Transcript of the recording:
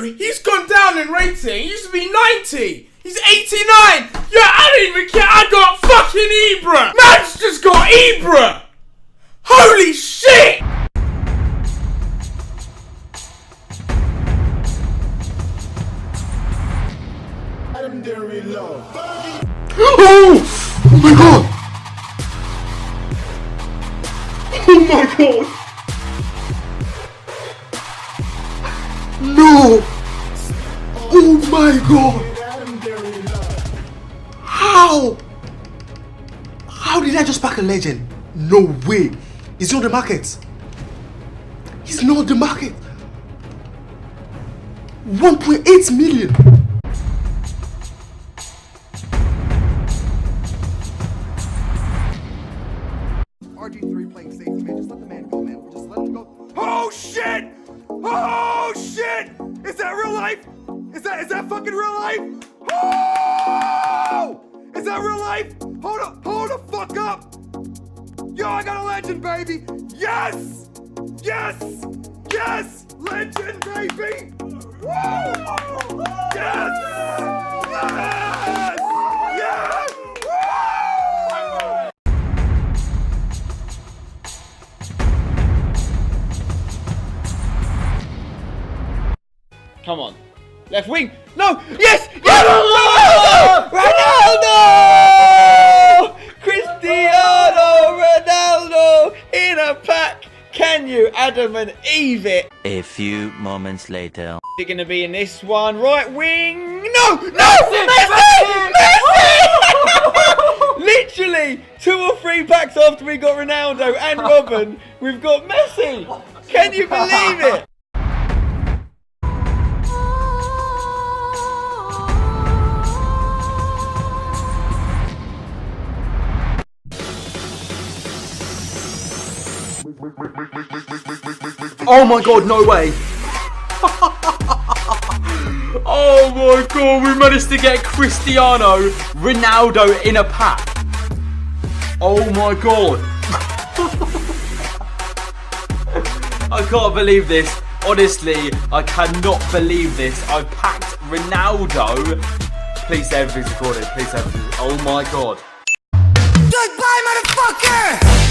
he's gone down in rating. He used to be 90. He's 89. Yeah, I didn't even care. I got fucking Ibra. Man's just got Ibra. Holy shit. Oh my god. Oh my god. No. Oh my god. How did I just pack a legend? No way. He's not the market. He's not the market. 1.8 million. RG3 playing safety, man. Just let the man go, man. Just let him go. Oh shit! Oh shit! Is that real life? Is that fucking real life? Oh! Is that real life? Hold the fuck up! Yo, I got a legend, baby! Yes! Yes! Yes! Legend, baby! Woo! Yes! Yes! Yes! Come on. Left wing. No. Yes. Yes. Ronaldo! Cristiano Ronaldo in a pack. Can you Adam and Eve it? A few moments later. You're going to be in this one. Right wing. No. No. Messi! Literally 2 or 3 packs after we got Ronaldo and Robin, we've got Messi. Can you believe it? Oh my god, no way. Oh my god, we managed to get Cristiano Ronaldo in a pack. Oh my god. I can't believe this. Honestly, I cannot believe this. I packed Ronaldo. Please say everything's recorded. Please say everything's... Oh my god. Goodbye, motherfucker!